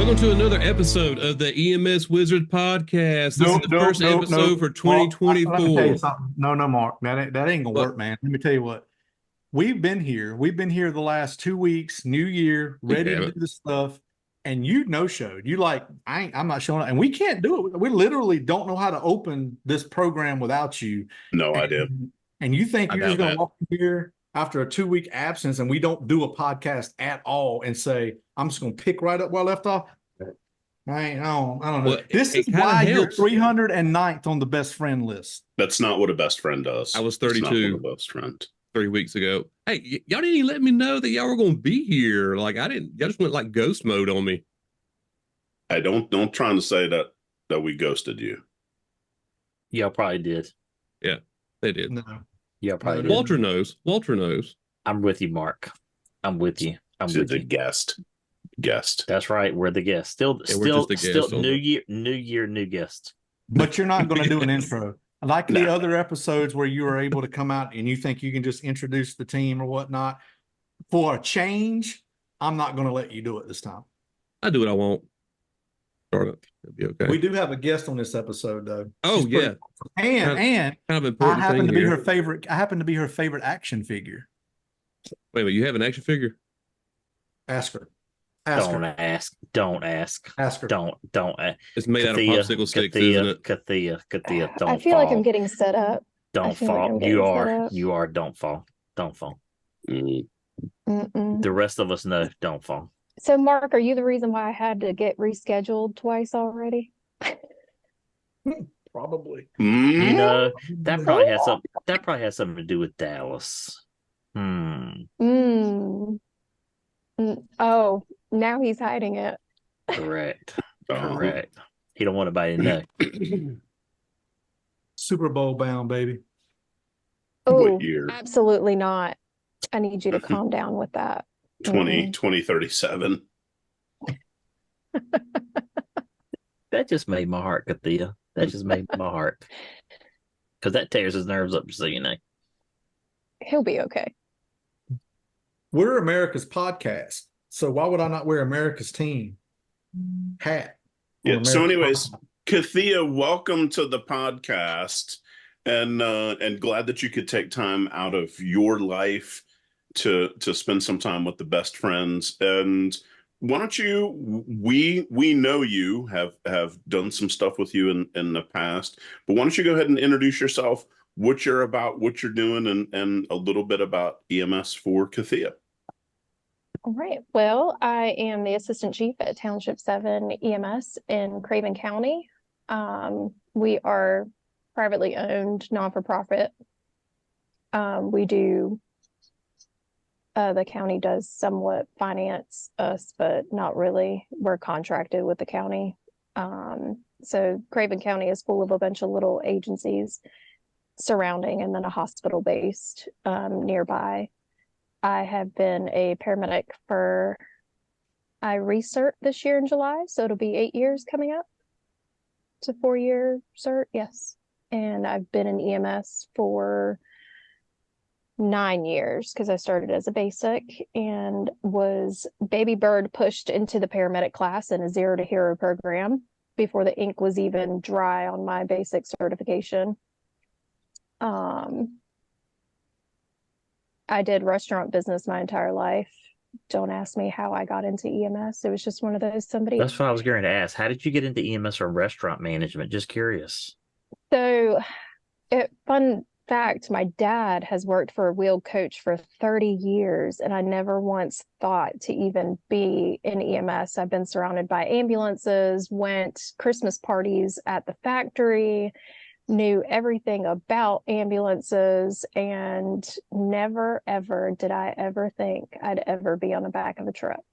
Welcome to another episode of the EMS Wizard Podcast. This is the first episode for Mark, let me tell you 2024. something. No, Mark, that ain't gonna But work, man. Let me tell you what. We've been here. We've been here the last 2 weeks, New Year, we ready to do haven't. the stuff, and you no showed. You like, I'm not showing up, and we can't do it. We literally don't know how to open this program without you. No idea. And you think I you're just doubt gonna that. walk in here after a 2 week absence, and we don't do a podcast at all, and say, I'm just gonna pick right up where I left off. I don't know. Well, This it is kind of why you're helps. 309th on the best friend list. That's not what a best friend does. I was It's not 32 what a best friend. 3 weeks ago. Hey, y'all didn't even let me know that y'all were going to be here. Like, I didn't, y'all just went like ghost mode on me. I don't trying to say that we ghosted you. Y'all probably did. Yeah, they did. No. Y'all probably No, did. Walter knows. Walter knows. I'm with you, Mark. I'm with you. I'm To with the you. guest. That's right. We're the guests. Still, Yeah, we're just the guests on new the- year, new guest. But you're not going to do an intro. Like the Nah. other episodes where you were able to come out and you think you can just introduce the team or whatnot. For a change, I'm not going to let you do it this time. I do what I want. It'll be okay. We do have a guest on this episode, though. Oh, She's pretty- yeah. and Kind of I important happen thing to be here. her favorite. I happen to be her favorite action figure. Wait a minute, you have an action figure? Ask her. Ask Don't her. ask. Don't ask. Ask her. Don't ask. It's made out of Kathia, popsicle sticks, isn't it? Kathia, don't I feel fall. like I'm getting set up. I Don't feel like fall. I'm getting You set are. up. You are. Don't fall. Don't fall. Mm. Mm-mm. The rest of us know. Don't fall. So, Mark, are you the reason why I had to get rescheduled twice already? Probably. You Mm. know that probably has some. That probably has something to do with Dallas. Mm. Oh, now he's hiding it. Correct. Uh-huh. Correct. He don't want anybody to know. Super Bowl bound, baby. Oh, What year? absolutely not. I need you to calm down with that. 2037. That just made my heart, Kathia. That just made my heart. Because that tears his nerves up, so you know. He'll be okay. We're America's podcast. So why would I not wear America's team hat? on Yeah. So, America's anyways, podcast? Kathia, welcome to the podcast, and glad that you could take time out of your life to spend some time with the best friends. And why don't you? We know you have done some stuff with you in the past, but why don't you go ahead and introduce yourself, what you're about, what you're doing, and a little bit about EMS for Kathia. All right. Well, I am the assistant chief at Township 7 EMS in Craven County. We are privately owned, non-for-profit. The county does somewhat finance us, but not really. We're contracted with the county. So Craven County is full of a bunch of little agencies surrounding, and then a hospital based nearby. I have been a paramedic I recert this year in July, so it'll be 8 years coming up. It's a 4-year cert, yes. And I've been in EMS for 9 years because I started as a basic and was baby bird pushed into the paramedic class in a 0 to hero program before the ink was even dry on my basic certification. I did restaurant business my entire life. Don't ask me how I got into EMS. It was just one of those That's what I was going to ask. How did you get into EMS or restaurant management? Just curious. So, fun fact, my dad has worked for a wheeled coach for 30 years, and I never once thought to even be in EMS. I've been surrounded by ambulances, went Christmas parties at the factory, knew everything about ambulances, and never, ever did I ever think I'd ever be on the back of a truck.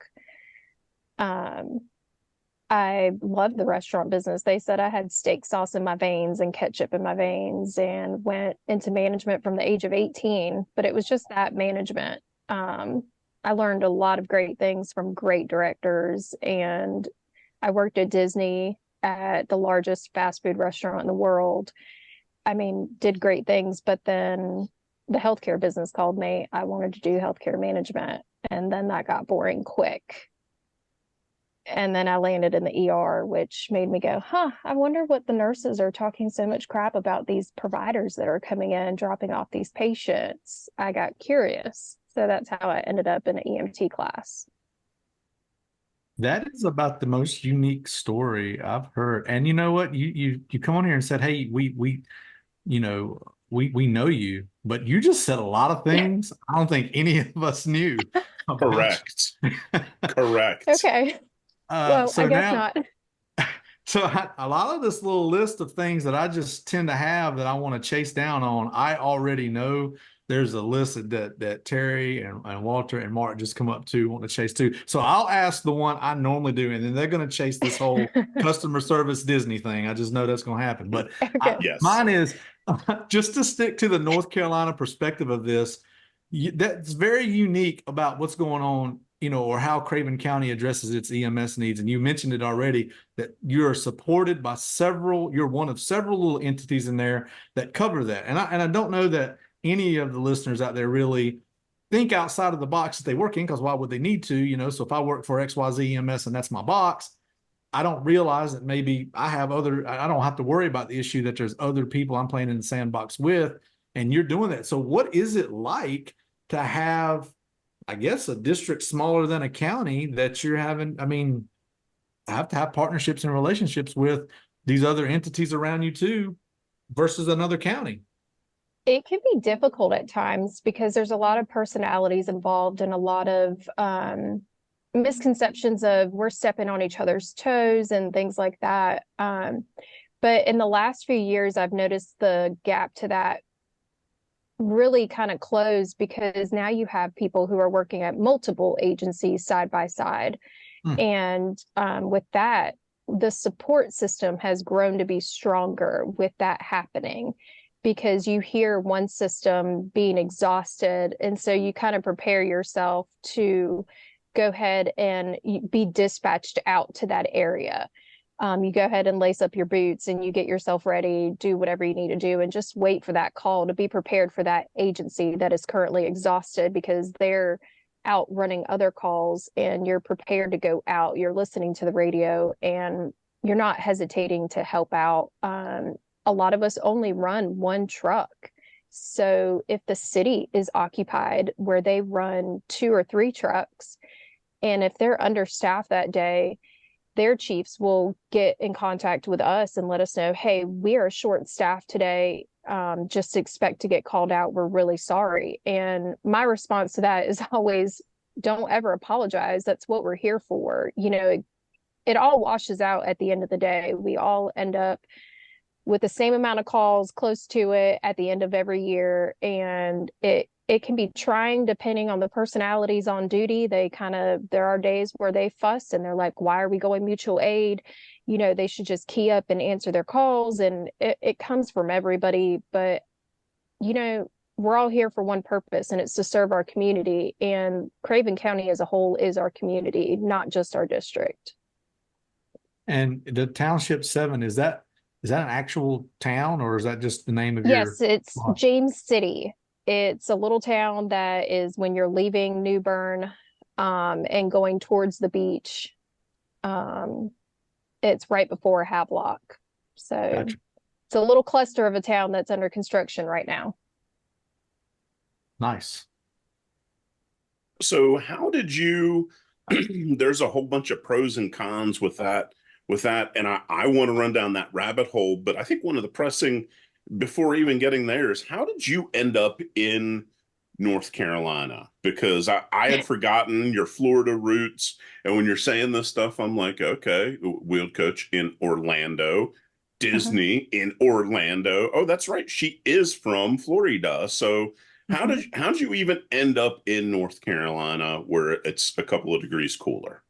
I loved the restaurant business. They said I had steak sauce in my veins and ketchup in my veins, and went into management from the age of 18, but it was just that management. I learned a lot of great things from great directors, and I worked at Disney at the largest fast food restaurant in the world. I mean, did great things, but then the healthcare business called me. I wanted to do healthcare management, and then that got boring quick. And then I landed in the ER, which made me go, I wonder what the nurses are talking so much crap about these providers that are coming in, dropping off these patients. I got curious. So that's how I ended up in an EMT class. That is about the most unique story I've heard. And you know what? You come on here and said, "Hey, we know you," but you just said a lot of things I don't think any of us knew about you. Correct. Correct. Okay. Well, So I guess now, not. so a lot of this little list of things that I just tend to have that I want to chase down on, I already know. There's a list that Terry and Walter and Mark just come up to want to chase too. So I'll ask the one I normally do, and then they're going to chase this whole customer service Disney thing. I just know that's going to happen. But Okay. Yes. mine is just to stick to the North Carolina perspective of this. That's very unique about what's going on, or how Craven County addresses its EMS needs. And you mentioned it already that you're supported by you're one of several little entities in there that cover that. And I don't know that any of the listeners out there really think outside of the box that they work in, because why would they need to? So if I work for XYZ EMS and that's my box, I don't realize that maybe I don't have to worry about the issue that there's other people I'm playing in the sandbox with, and you're doing that. So what is it like to have, I guess, a district smaller than a county that you're having? I mean, I have to have partnerships and relationships with these other entities around you too, versus another county. It can be difficult at times because there's a lot of personalities involved and a lot of misconceptions of we're stepping on each other's toes and things like that. But in the last few years, I've noticed the gap to that really kind of closed, because now you have people who are working at multiple agencies side by side. And with that, the support system has grown to be stronger with that happening, because you hear one system being exhausted. And so you kind of prepare yourself to go ahead and be dispatched out to that area. You go ahead and lace up your boots and you get yourself ready, do whatever you need to do, and just wait for that call to be prepared for that agency that is currently exhausted because they're out running other calls, and you're prepared to go out. You're listening to the radio and you're not hesitating to help out. A lot of us only run one truck. So if the city is occupied where they run 2 or 3 trucks, and if they're understaffed that day, their chiefs will get in contact with us and let us know, hey, we are short staffed today. Just expect to get called out. We're really sorry. And my response to that is always, don't ever apologize. That's what we're here for. It all washes out at the end of the day. We all end up with the same amount of calls, close to it, at the end of every year. And it can be trying depending on the personalities on duty. There are days where they fuss and they're like, why are we going mutual aid? They should just key up and answer their calls. And it comes from everybody. But, we're all here for one purpose, and it's to serve our community. And Craven County as a whole is our community, not just our district. And the Township 7, is that an actual town, or is that just the name of Yes, it's block? James City. It's a little town that is when you're leaving New Bern and going towards the beach. It's right before Havelock. So Gotcha. It's a little cluster of a town that's under construction right now. Nice. So how did you there's a whole bunch of pros and cons with that, and I want to run down that rabbit hole, but I think one of the pressing before even getting there is, how did you end up in North Carolina? Because I had forgotten your Florida roots, and when you're saying this stuff, I'm like, okay, Wheeled Coach in Orlando, Disney in Orlando. Oh, that's right, she is from Florida. So how did you even end up in North Carolina, where it's a couple of degrees cooler?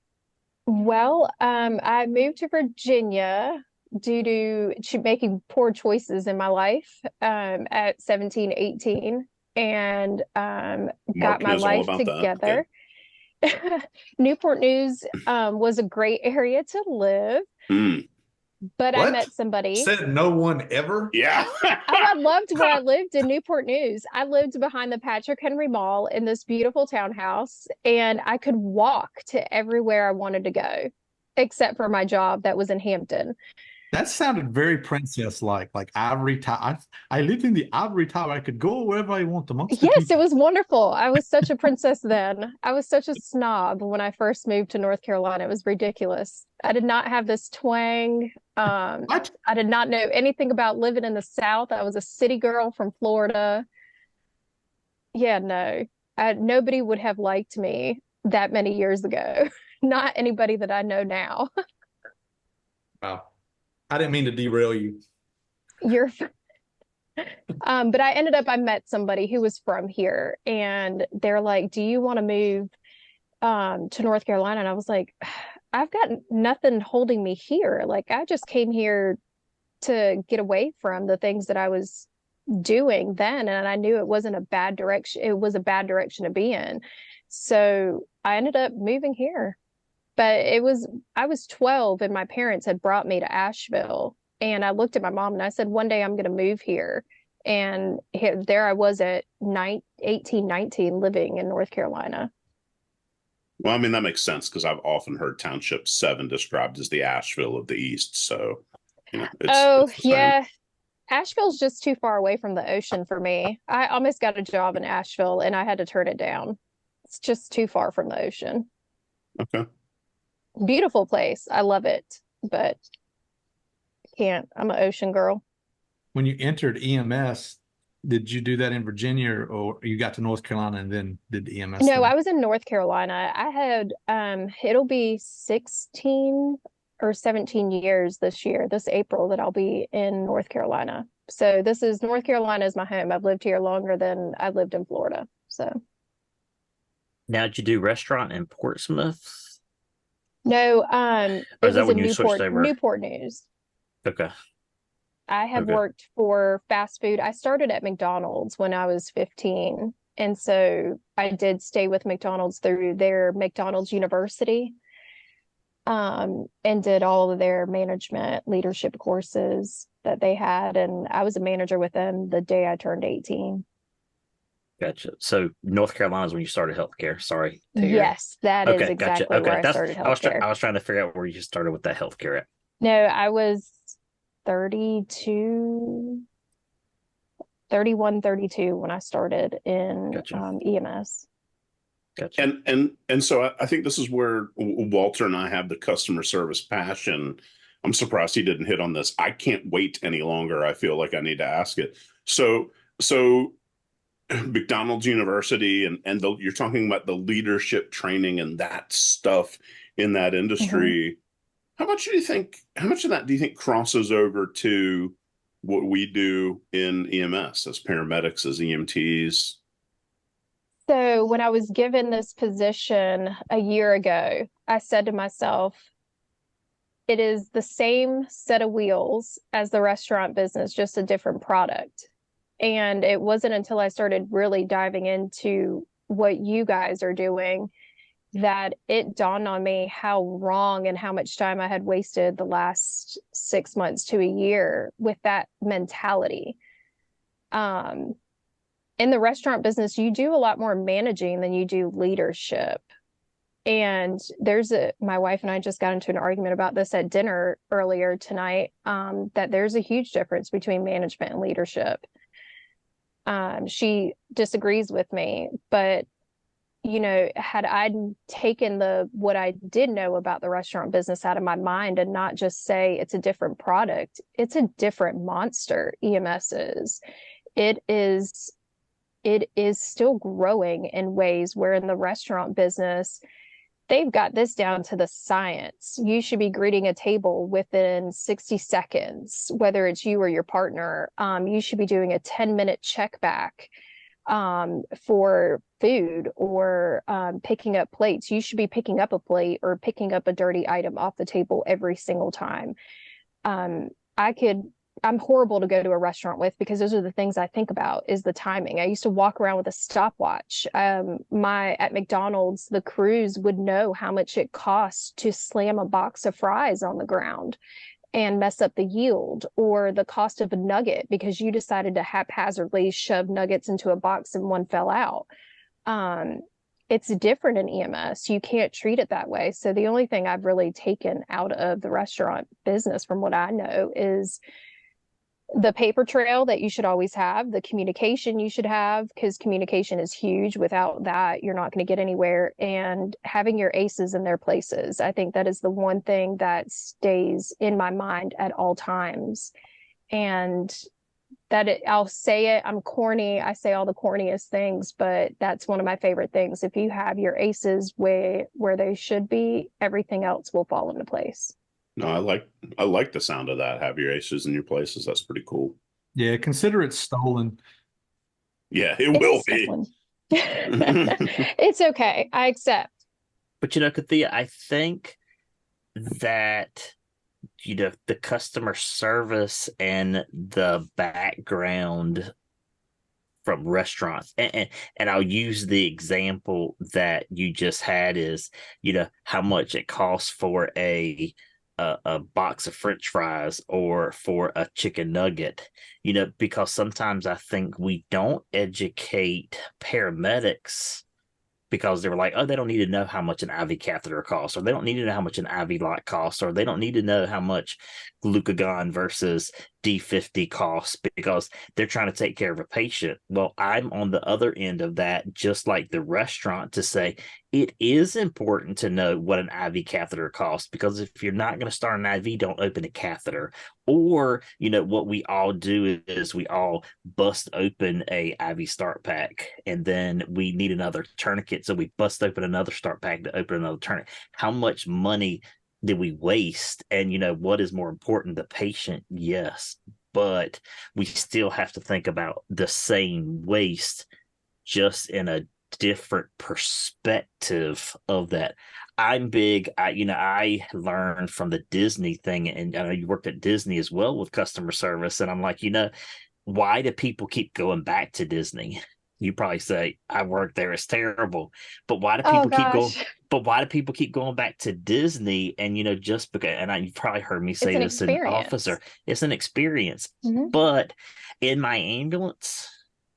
Well, I moved to Virginia due to making poor choices in my life at 17, 18, and got my life together. Newport News was a great area to live. But What? I met somebody. Said no one ever? Yeah. I loved where I lived in Newport News. I lived behind the Patrick Henry Mall in this beautiful townhouse, and I could walk to everywhere I wanted to go. except for my job that was in Hampton. That sounded very princess-like, like ivory tower. I lived in the ivory tower. I could go wherever I want amongst the Yes, it people. was wonderful. I was such a princess then. I was such a snob when I first moved to North Carolina. It was ridiculous. I did not have this twang. What? I did not know anything about living in the South. I was a city girl from Florida. Yeah, no, nobody would have liked me that many years ago. Not anybody that I know now. Wow. I didn't mean to derail you. You're, but I met somebody who was from here, and they're like, "Do you want to move to North Carolina?" And I was like, "I've got nothing holding me here. Like, I just came here to get away from the things that I was doing then, and I knew it wasn't a bad direction. It was a bad direction to be in. So I ended up moving here. But I was 12 and my parents had brought me to Asheville. And I looked at my mom and I said, one day I'm going to move here. And there I was at 18, 19 living in North Carolina. Well, I mean, that makes sense because I've often heard Township 7 described as the Asheville of the East. So, it's the same. Yeah. Asheville's just too far away from the ocean for me. I almost got a job in Asheville and I had to turn it down. It's just too far from the ocean. Okay. Beautiful place. I love it, but can't. I'm an ocean girl. When you entered EMS, did you do that in Virginia or you got to North Carolina and then did the EMS No, thing? I was in North Carolina. I had it'll be 16 or 17 years this year, this April, that I'll be in North Carolina. So North Carolina is my home. I've lived here longer than I lived in Florida. So Now, did you do restaurant in Portsmouth? no, Or it is that was when in you switched over? Newport News. Okay. I have Okay. worked for fast food. I started at McDonald's when I was 15. And so I did stay with McDonald's through their McDonald's University, and did all of their management leadership courses that they had. And I was a manager with them the day I turned 18. Gotcha. So North Carolina is when you started healthcare. Sorry to hear. Yes, that is Okay, gotcha. exactly where Okay, I started I was healthcare. trying to figure out where you started with that healthcare at. No, I was 32, 31, 32 when I started in Gotcha. EMS. Gotcha. And so I think this is where Walter and I have the customer service passion. I'm surprised he didn't hit on this. I can't wait any longer. I feel like I need to ask it. So McDonald's University and you're talking about the leadership training and that stuff in that industry. How much of that do you think crosses over to what we do in EMS as paramedics, as EMTs? So when I was given this position a year ago, I said to myself, it is the same set of wheels as the restaurant business, just a different product. And it wasn't until I started really diving into what you guys are doing that it dawned on me how wrong and how much time I had wasted the last 6 months to a year with that mentality. In the restaurant business, you do a lot more managing than you do leadership. And my wife and I just got into an argument about this at dinner earlier tonight, that there's a huge difference between management and leadership. She disagrees with me, but had I taken what I did know about the restaurant business out of my mind and not just say it's a different product, it's a different monster. EMS is. It is still growing in ways where in the restaurant business, they've got this down to the science. You should be greeting a table within 60 seconds, whether it's you or your partner. You should be doing a 10-minute check back for food or picking up plates. You should be picking up a plate or picking up a dirty item off the table every single time. I'm horrible to go to a restaurant with because those are the things I think about is the timing. I used to walk around with a stopwatch. At McDonald's, the crews would know how much it costs to slam a box of fries on the ground and mess up the yield, or the cost of a nugget because you decided to haphazardly shove nuggets into a box and one fell out. it's different in EMS. You can't treat it that way. So the only thing I've really taken out of the restaurant business, from what I know, is the paper trail that you should always have, the communication you should have, because communication is huge. Without that, you're not going to get anywhere. And having your aces in their places. I think that is the one thing that stays in my mind at all times. And I'll say it, I'm corny. I say all the corniest things, but that's one of my favorite things. If you have your aces where they should be, everything else will fall into place. No, I like the sound of that. Have your aces in your places. That's pretty cool. Yeah, consider it stolen. Yeah, it will be. It's okay. I accept. But Kathia, I think that the customer service and the background from restaurants, and I'll use the example that you just had is how much it costs for a box of French fries or for a chicken nugget, because sometimes I think we don't educate paramedics because they were like, oh, they don't need to know how much an IV catheter costs, or they don't need to know how much an IV lock costs, or they don't need to know how much glucagon versus D50 costs because they're trying to take care of a patient. Well, I'm on the other end of that, just like the restaurant, to say it is important to know what an IV catheter costs, because if you're not going to start an IV, don't open a catheter. Or, what we all do is we all bust open a IV start pack, and then we need another tourniquet. So we bust open another start pack to open another tourniquet. How much money did we waste? And, what is more important, the patient? Yes. But we still have to think about the same waste, just in a different perspective of that. I'm big. I learned from the Disney thing, and I know you worked at Disney as well with customer service. And I'm like, why do people keep going back to Disney? You probably say, I worked there, it's terrible. But why do people keep going? But why do people keep going back to Disney? And just because, and you've probably heard me say this in officer, it's an experience. Mm-hmm. But in my ambulance,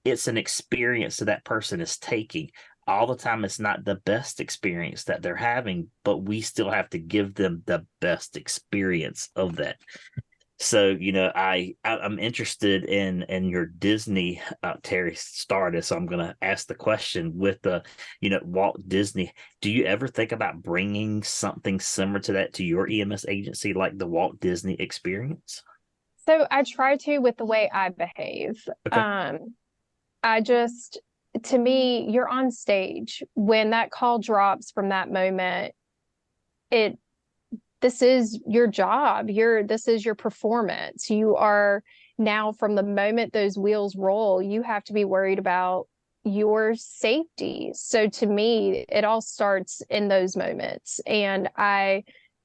it's an experience that person is taking. All the time, it's not the best experience that they're having, but we still have to give them the best experience of that. So, I'm interested in your Disney. Terry started, so I'm going to ask the question with the, Walt Disney. Do you ever think about bringing something similar to that to your EMS agency, like the Walt Disney experience? So I try to, with the way I behave. Okay. To me, you're on stage. When that call drops from that moment, this is your job. This is your performance. You are now, from the moment those wheels roll, you have to be worried about your safety. So to me, it all starts in those moments. And I'm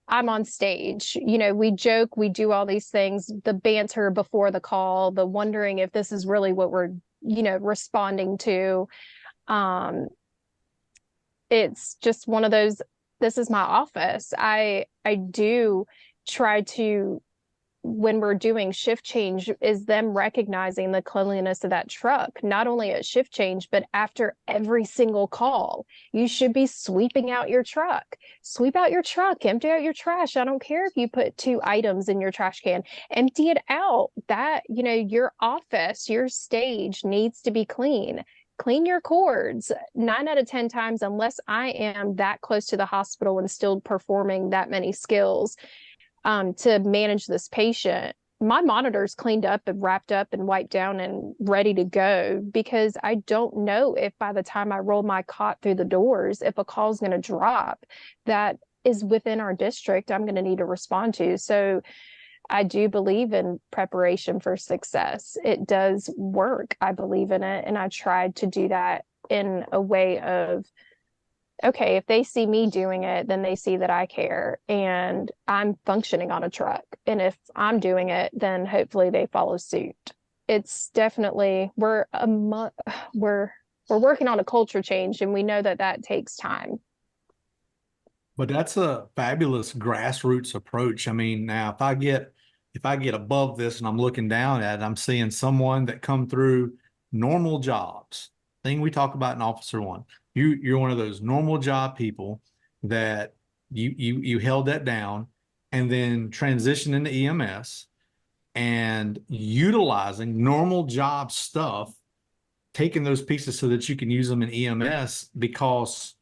on stage. We joke, we do all these things, the banter before the call, the wondering if this is really what we're responding to. It's just one of those, this is my office. I do try to, when we're doing shift change, is them recognizing the cleanliness of that truck, not only at shift change, but after every single call. You should be sweeping out your truck. Sweep out your truck, empty out your trash. I don't care if you put 2 items in your trash can, empty it out. That, your office, your stage needs to be clean. Clean your cords. 9 out of 10 times, unless I am that close to the hospital and still performing that many skills, to manage this patient, my monitor's cleaned up and wrapped up and wiped down and ready to go, because I don't know if by the time I roll my cot through the doors, if a call is going to drop that is within our district, I'm going to need to respond to. So I do believe in preparation for success. It does work. I believe in it. And I tried to do that in a way of, okay, if they see me doing it, then they see that I care and I'm functioning on a truck. And if I'm doing it, then hopefully they follow suit. It's definitely, we're working on a culture change, and we know that takes time. But that's a fabulous grassroots approach. I mean, now if I get above this and I'm looking down at it, I'm seeing someone that come through normal jobs, thing we talk about in Officer One. You're one of those normal job people that you held that down and then transitioned into EMS and utilizing normal job stuff, taking those pieces so that you can use them in EMS, because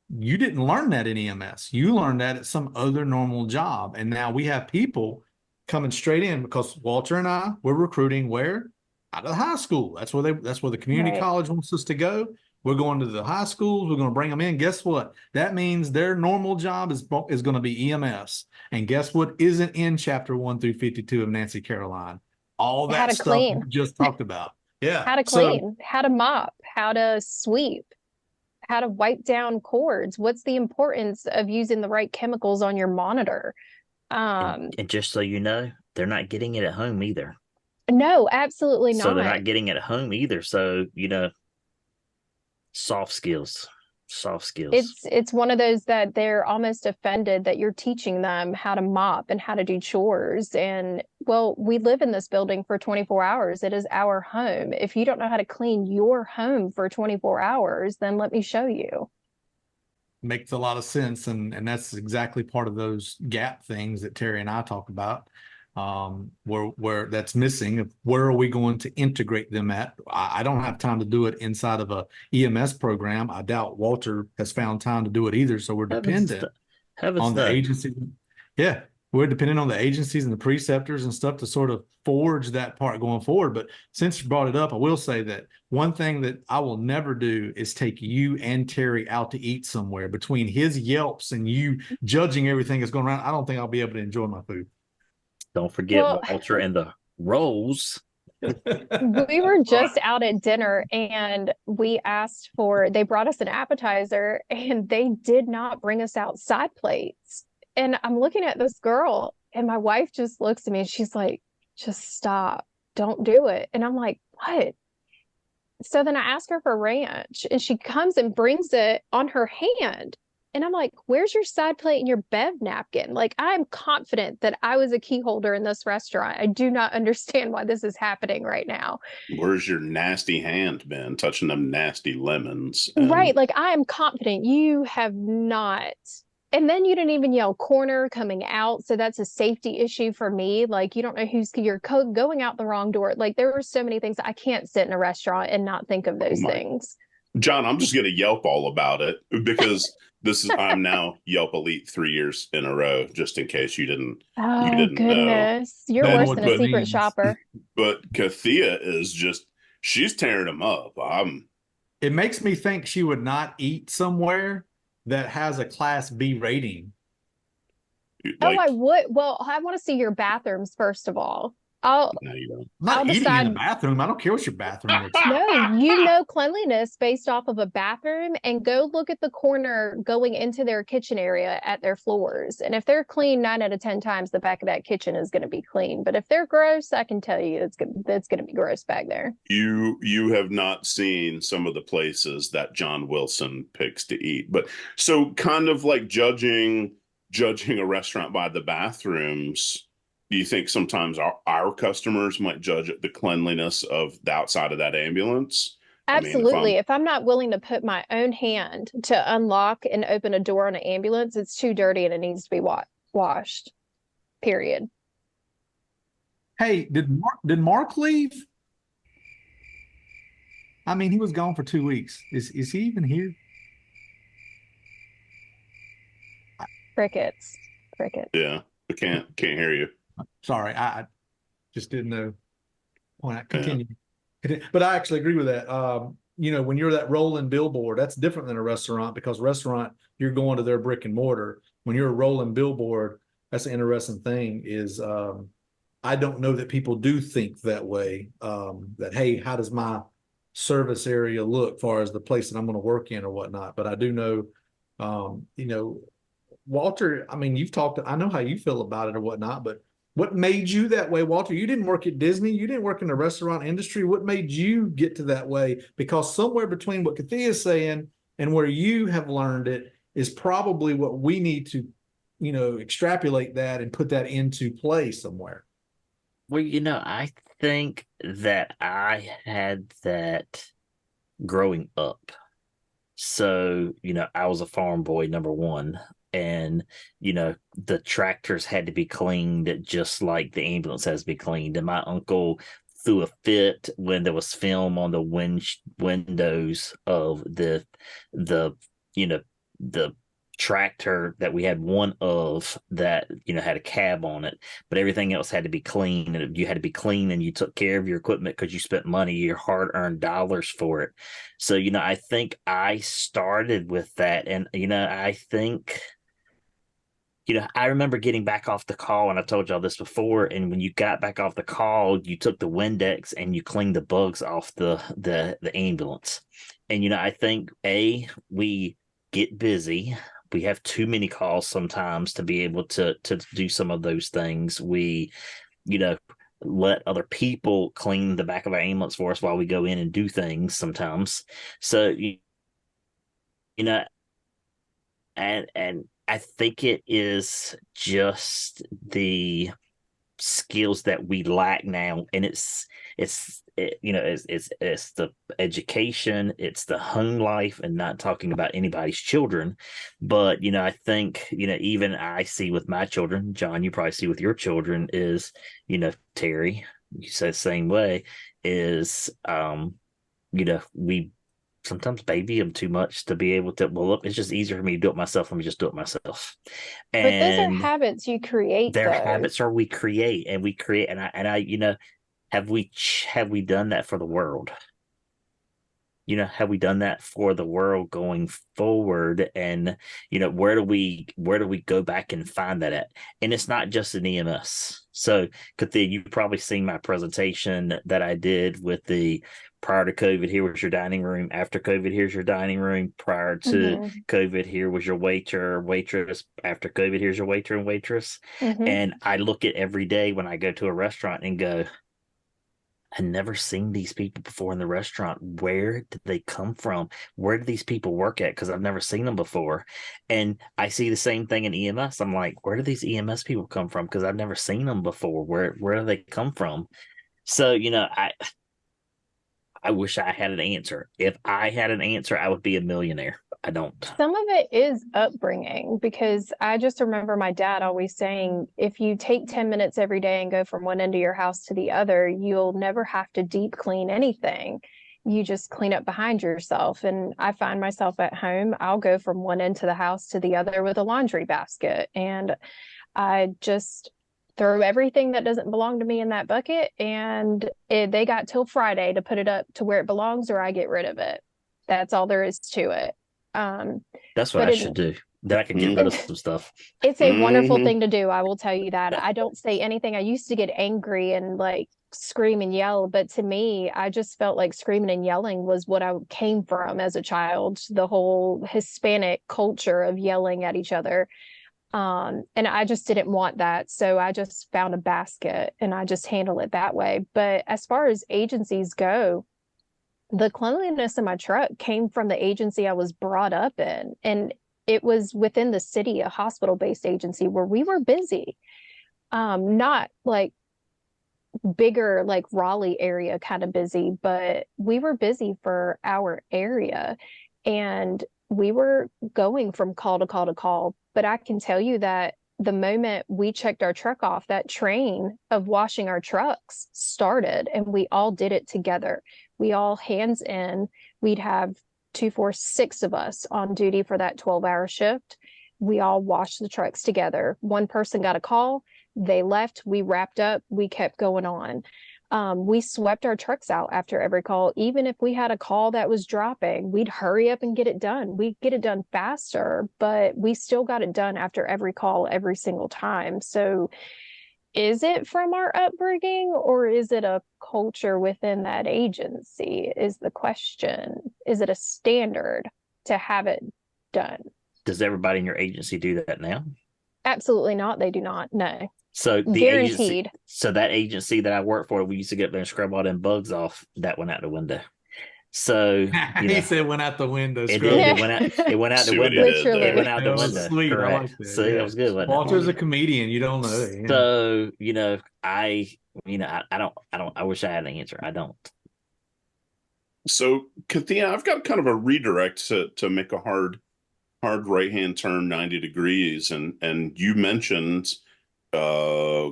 you didn't learn that in EMS. You learned that at some other normal job. And now we have people coming straight in because Walter and I, we're recruiting where? Out of the high school. That's where the community Right. college wants us to go. We're going to the high schools. We're going to bring them in. Guess what? That means their normal job is going to be EMS. And guess what isn't in chapter 1 through 52 of Nancy Caroline? All How that to stuff clean. we just talked about. Yeah. How to So clean, how to mop, how to sweep, how to wipe down cords. What's the importance of using the right chemicals on your monitor? And just so you know, they're not getting it at home either. No, absolutely So they're not. not getting it at home either. So, soft skills. It's one of those that they're almost offended that you're teaching them how to mop and how to do chores. And well, we live in this building for 24 hours. It is our home. If you don't know how to clean your home for 24 hours, then let me show you. makes a lot of sense, and that's exactly part of those gap things that Terry and I talk about, where that's missing. Where are we going to integrate them at? I don't have time to do it inside of a EMS program. I doubt Walter has found time to do it either, so we're dependent on the agency. Yeah, we're dependent on the agencies and the preceptors and stuff to sort of forge that part going forward. But since you brought it up, I will say that one thing that I will never do is take you and Terry out to eat somewhere. Between his yelps and you judging everything that's going around, I don't think I'll be able to enjoy my food. Don't forget Well, Walter and the rolls. we were just out at dinner and they brought us an appetizer and they did not bring us out side plates. And I'm looking at this girl and my wife just looks at me and she's like, just stop, don't do it. And I'm like, what? So then I ask her for ranch and she comes and brings it on her hand. And I'm like, where's your side plate and your bev napkin? Like, I'm confident that I was a key holder in this restaurant. I do not understand why this is happening right now. Where's your nasty hand been touching them nasty lemons? Right. Like, I am confident you have not. And then you didn't even yell corner coming out. So that's a safety issue for me. Like, you don't know you're going out the wrong door. Like, there were so many things. I can't sit in a restaurant and not think of those things. John, I'm just going to Yelp all about it because I'm now Yelp Elite 3 years in a row, just in case you didn't Goodness. know. You're worse than a secret shopper. But Kathia is she's tearing them up. It makes me think she would not eat somewhere that has a Class B rating. I would. Well, I want to see your bathrooms first of all. No, you don't. I'm not eating in the bathroom. I don't care what your bathroom looks like. No, you know cleanliness based off of a bathroom, and go look at the corner going into their kitchen area at their floors. And if they're clean 9 out of 10 times, the back of that kitchen is going to be clean. But if they're gross, I can tell you it's going to be gross back there. You have not seen some of the places that John Wilson picks to eat. But so kind of like judging a restaurant by the bathrooms. Do you think sometimes our customers might judge the cleanliness of the outside of that ambulance? Absolutely. If I'm not willing to put my own hand to unlock and open a door on an ambulance, it's too dirty and it needs to be washed. Period. Hey, did Mark leave? I mean, he was gone for 2 weeks. Is he even here? Crickets. Yeah, I can't hear you. Sorry, I just didn't know. Continue. Yeah. But I actually agree with that. When you're that rolling billboard, that's different than a restaurant, because restaurant, you're going to their brick and mortar. When you're a rolling billboard, that's an interesting thing is I don't know that people do think that way, that, hey, how does my service area look as far as the place that I'm going to work in or whatnot? But I do know, Walter, I mean, I know how you feel about it or whatnot, but what made you that way, Walter? You didn't work at Disney. You didn't work in the restaurant industry. What made you get to that way? Because somewhere between what Kathia is saying and where you have learned it is probably what we need to, extrapolate that and put that into play somewhere. Well, I think that I had that growing up. So, I was a farm boy, number one. And, the tractors had to be cleaned just like the ambulance has to be cleaned. And my uncle threw a fit when there was film on the windows of the tractor that we had one of that had a cab on it, but everything else had to be clean, and you had to be clean, and you took care of your equipment because you spent money, your hard-earned dollars for it. So I think I started with that. And I think I remember getting back off the call, and I told y'all this before, and when you got back off the call, you took the Windex and you cleaned the bugs off the ambulance. And I think we get busy. We have too many calls sometimes to be able to do some of those things. We, let other people clean the back of our ambulance for us while we go in and do things sometimes. So, and I think it is just the skills that we lack now, and it's the education, it's the home life, and not talking about anybody's children, but I think even I see with my children, John, you probably see with your children, is Terry, you said the same way, is we sometimes baby them too much to be able to, well, it's just easier for me to do it myself. Let me just do it myself. But those are habits you create. Their though. habits are we create, and I have we done that for the world? Have we done that for the world going forward? And where do we go back and find that at? And it's not just an EMS. So Kathia, you've probably seen my presentation that I did with the prior to COVID, here was your dining room. After COVID, here's your dining room. Prior to COVID, here was your waiter, waitress. After COVID, here's your waiter and waitress. And I look at every day when I go to a restaurant and go, I've never seen these people before in the restaurant. Where did they come from? Where do these people work at? Because I've never seen them before. And I see the same thing in EMS. I'm like, where do these EMS people come from? Because I've never seen them before. Where do they come from? So, I wish I had an answer. If I had an answer, I would be a millionaire. I don't. Some of it is upbringing, because I just remember my dad always saying, if you take 10 minutes every day and go from one end of your house to the other, you'll never have to deep clean anything. You just clean up behind yourself. And I find myself at home, I'll go from one end to the house to the other with a laundry basket. And I just throw everything that doesn't belong to me in that bucket, and they got till Friday to put it up to where it belongs, or I get rid of it. That's all there is to it. That's what I should do. Then I can get rid of some stuff. It's a wonderful thing to do. I will tell you that. I don't say anything. I used to get angry and like scream and yell, but to me, I just felt like screaming and yelling was what I came from as a child. The whole Hispanic culture of yelling at each other. And I just didn't want that. So I just found a basket and I just handle it that way. But as far as agencies go, the cleanliness in my truck came from the agency I was brought up in. And it was within the city, a hospital-based agency where we were busy. Not like bigger, like Raleigh area kind of busy, but we were busy for our area. And we were going from call to call to call. But I can tell you that the moment we checked our truck off, that train of washing our trucks started, and we all did it together. We all hands in. We'd have 2, 4, 6 of us on duty for that 12-hour shift. We all washed the trucks together. One person got a call, they left, we wrapped up, we kept going on. We swept our trucks out after every call. Even if we had a call that was dropping, we'd hurry up and get it done. We'd get it done faster, but we still got it done after every call every single time. So is it from our upbringing, or is it a culture within that agency is the question. Is it a standard to have it done? Does everybody in your agency do that now? Absolutely not. They do not. No. So the Guaranteed. that agency that I work for, we used to get up there and scrub all them bugs off. That went out the window. So he said went out the window. It did. It went out. It went out the See what he window. did there. It went out the That was window. sweet. I Correct. like that. See, that was good. Wasn't it? Walter's a comedian. You don't know. Yeah. So I don't. I wish I had an answer. I don't. So, Kathia, I've got kind of a redirect to make a hard right hand turn 90 degrees, and you mentioned uh,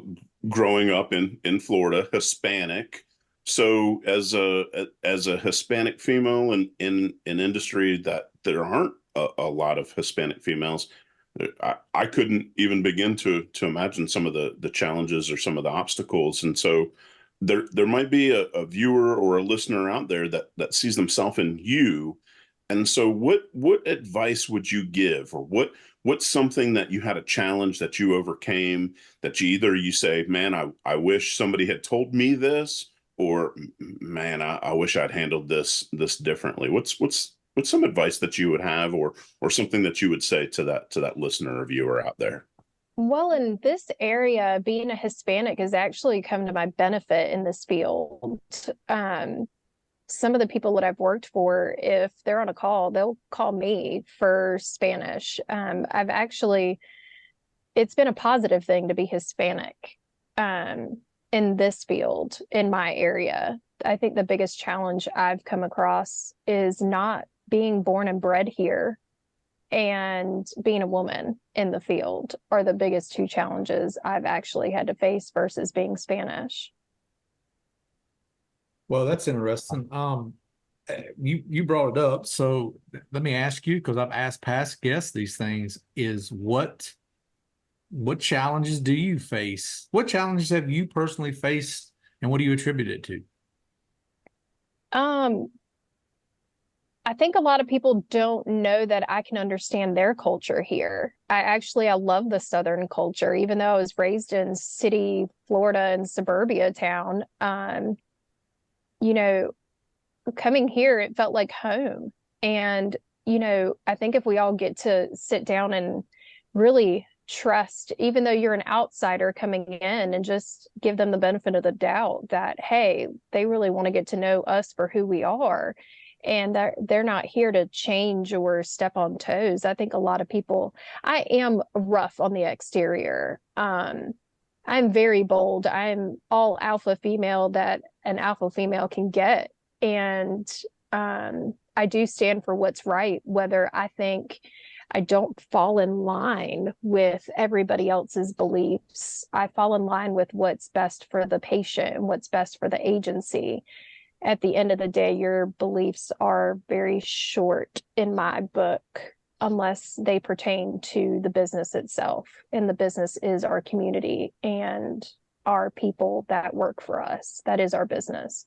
growing up in Florida, Hispanic. So, as a Hispanic female in an industry that there aren't a lot of Hispanic females, I couldn't even begin to imagine some of the challenges or some of the obstacles. And so there might be a viewer or a listener out there that sees themselves in you. And so what advice would you give, or what's something that you had a challenge that you overcame, that you say, man, I wish somebody had told me this, or man, I wish I'd handled this differently. What's some advice that you would have, or something that you would say to that listener or viewer out there? Well, in this area, being a Hispanic has actually come to my benefit in this field. Some of the people that I've worked for, if they're on a call, they'll call me for Spanish. It's been a positive thing to be Hispanic in this field, in my area. I think the biggest challenge I've come across is not being born and bred here and being a woman in the field are the biggest two challenges I've actually had to face versus being Spanish. Well, that's interesting. You brought it up, so let me ask you, because I've asked past guests these things, is what challenges do you face? What challenges have you personally faced, and what do you attribute it to? I think a lot of people don't know that I can understand their culture here. I love the Southern culture, even though I was raised in city, Florida, and suburbia town. Coming here, it felt like home. And, I think if we all get to sit down and really trust, even though you're an outsider coming in, and just give them the benefit of the doubt that, hey, they really want to get to know us for who we are, and they're not here to change or step on toes. I think a lot of people, I am rough on the exterior. I'm very bold. I'm all alpha female that an alpha female can get. And I do stand for what's right, whether I think I don't fall in line with everybody else's beliefs. I fall in line with what's best for the patient and what's best for the agency. At the end of the day, your beliefs are very short in my book, unless they pertain to the business itself. And the business is our community and our people that work for us. That is our business.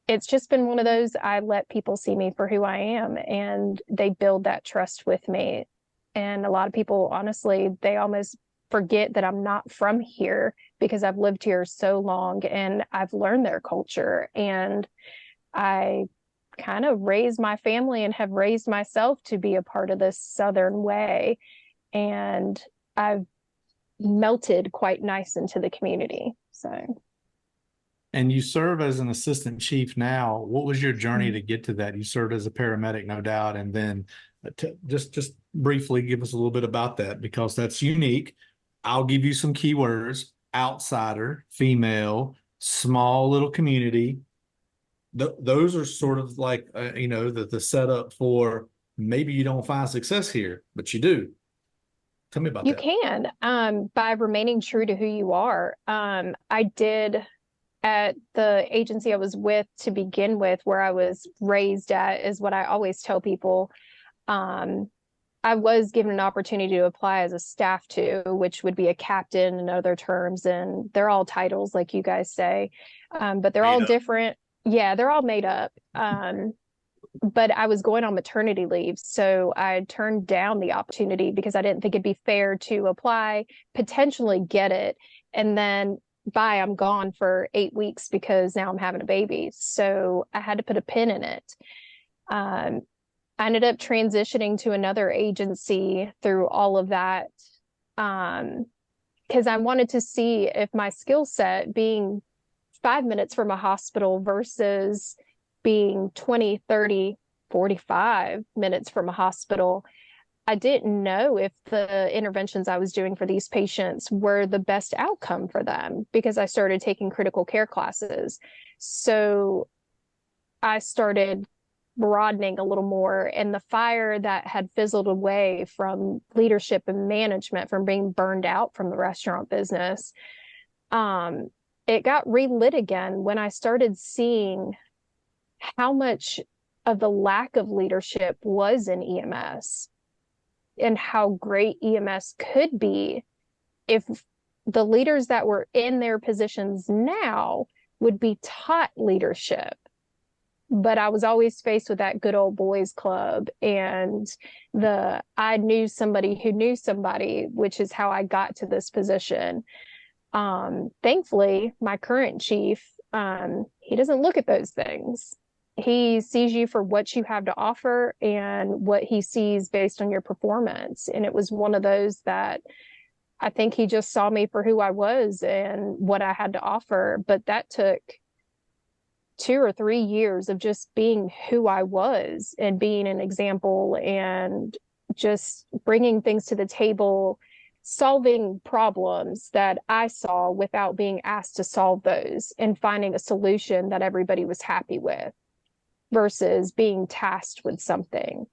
It's just been one of those, I let people see me for who I am, and they build that trust with me. And a lot of people, honestly, they almost forget that I'm not from here, because I've lived here so long and I've learned their culture, and I kind of raised my family and have raised myself to be a part of this Southern way. And I've melted quite nice into the community. So. And you serve as an assistant chief now. What was your journey to get to that? You served as a paramedic, no doubt. And then just briefly give us a little bit about that, because that's unique. I'll give you some keywords: outsider, female, small little community. Those are sort of like, the setup for maybe you don't find success here, but you do. Tell me about that. You can, by remaining true to who you are. I did at the agency I was with to begin with, where I was raised at, is what I always tell people. I was given an opportunity to apply as a staff too, which would be a captain in other terms. And they're all titles, like you guys say, but they're all different. Yeah, they're all made up. But I was going on maternity leave, so I turned down the opportunity because I didn't think it'd be fair to apply, potentially get it, and then I'm gone for 8 weeks because now I'm having a baby. So I had to put a pin in it. I ended up transitioning to another agency through all of that, because I wanted to see if my skill set, being 5 minutes from a hospital versus being 20, 30, 45 minutes from a hospital, I didn't know if the interventions I was doing for these patients were the best outcome for them, because I started taking critical care classes. So I started broadening a little more, and the fire that had fizzled away from leadership and management from being burned out from the restaurant business, it got relit again when I started seeing how much of the lack of leadership was in EMS and how great EMS could be if the leaders that were in their positions now would be taught leadership. But I was always faced with that good old boys club and I knew somebody who knew somebody, which is how I got to this position. Thankfully, my current chief, he doesn't look at those things. He sees you for what you have to offer and what he sees based on your performance. And it was one of those that I think he just saw me for who I was and what I had to offer. But that took 2 or 3 years of just being who I was and being an example and just bringing things to the table, solving problems that I saw without being asked to solve those, and finding a solution that everybody was happy with versus being tasked with something.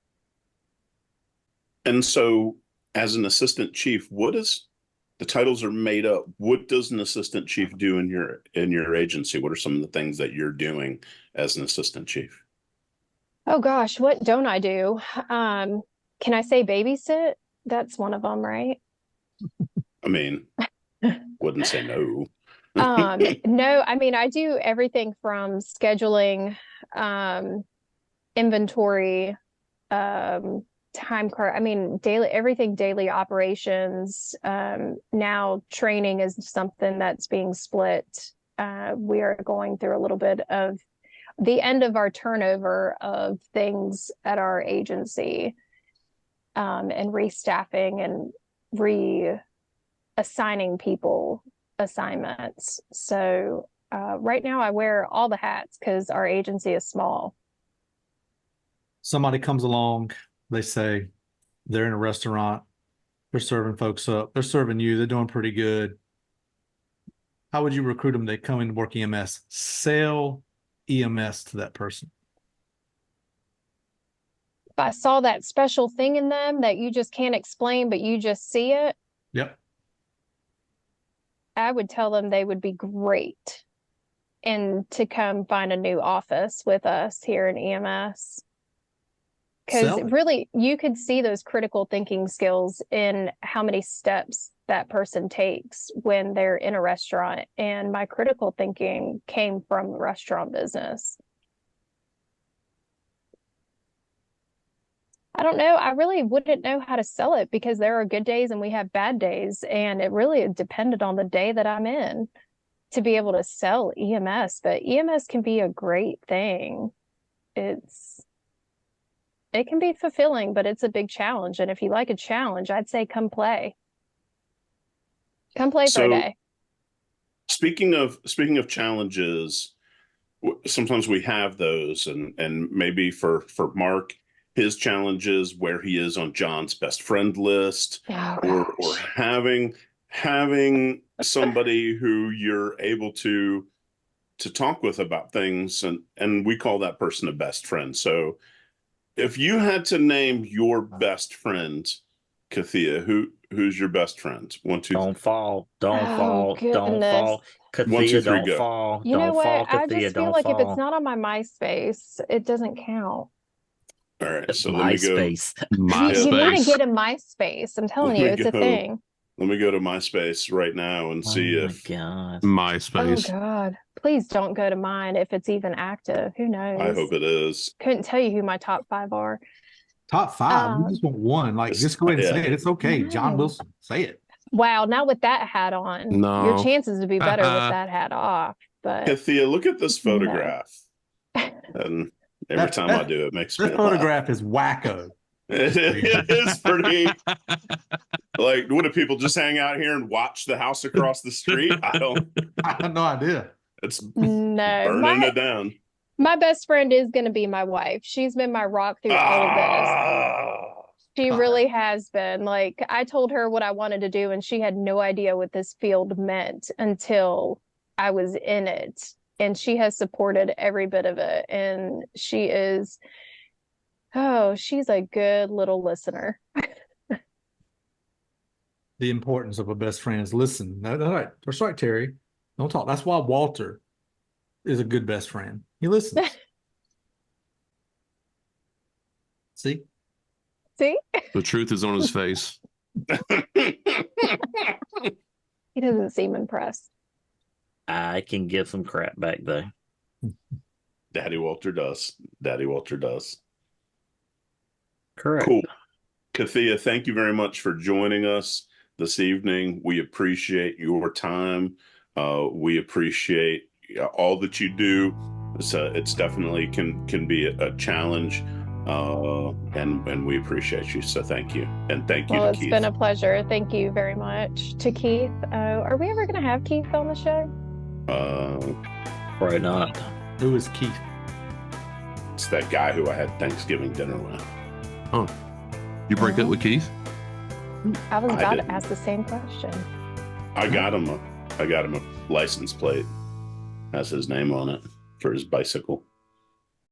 And so, as an assistant chief, the titles are made up. What does an assistant chief do in your agency? What are some of the things that you're doing as an assistant chief? Oh gosh, what don't I do? Can I say babysit? That's one of them, right? I mean, wouldn't say no. No, I mean, I do everything from scheduling, inventory, time card. I mean, daily operations. Now training is something that's being split. We are going through a little bit of the end of our turnover of things at our agency, and restaffing and reassigning people assignments. So right now I wear all the hats because our agency is small. Somebody comes along, they say they're in a restaurant, they're serving folks up, they're serving you, they're doing pretty good. How would you recruit them? They come in to work EMS. Sell EMS to that person. If I saw that special thing in them that you just can't explain, but you just see it, Yep. I would tell them they would be great and to come find a new office with us here in EMS. Because really, you could see those critical thinking skills in how many steps that person takes when they're in a restaurant. And my critical thinking came from the restaurant business. I don't know. I really wouldn't know how to sell it because there are good days and we have bad days. And it really depended on the day that I'm in to be able to sell EMS. But EMS can be a great thing. It can be fulfilling, but it's a big challenge. And if you like a challenge, I'd say come play. Come play for a day. Speaking of challenges, sometimes we have those, and maybe for Mark, his challenges where he is on John's best friend list, or having somebody who you're able to talk with about things, and we call that person a best friend. So if you had to name your best friend, Kathia, who's your best friend? 1, 2, Don't fall. Don't fall. Goodness. Don't fall. Kathia, 1, 2, 3, don't go. fall. You know don't what? fall. I Kathia, just feel don't like fall. if it's not on my MySpace, it doesn't count. All right, so let me go. MySpace. You need to MySpace. get a MySpace. I'm telling you, it's a thing. Let me go to MySpace right now and see Oh my if God. Oh MySpace. God. Please don't go to mine if it's even active. Who knows? I hope it is. Couldn't tell you who my top 5 are. Top 5. We just want one. Like, just go ahead and say it. It's okay. John No. Wilson, say it. Wow, not with that hat on. No. Your chances would be better with that hat off. But Kathia, look at this photograph. And every time I do, it makes me This laugh. photograph is wacko. It is pretty. Like, what do people just hang out here and watch the house across the street? I have no idea. It's no, burning it down. my best friend is going to be my wife. She's been my rock through all of this. She really has been. Like, I told her what I wanted to do, and she had no idea what this field meant until I was in it. and she has supported every bit of it. And she's a good little listener. The importance of a best friend is listen. That's right, Terry. Don't talk. That's why Walter is a good best friend. He listens. See? See? The truth is on his face. He doesn't seem impressed. I can give some crap back though. Daddy Walter does. Daddy Walter does. Correct. Cool. Kathia, thank you very much for joining us this evening. We appreciate your time. We appreciate all that you do. It's definitely can be a challenge, and we appreciate you. So thank you, and thank you Well, to it's Keith. been a pleasure. Thank you very much to Keith. Are we ever going to have Keith on the show? Probably not. Who is Keith? It's that guy who I had Thanksgiving dinner with. Oh, you break up with Keith? I was I about to didn't. ask the same question. I got him a license plate, has his name on it for his bicycle.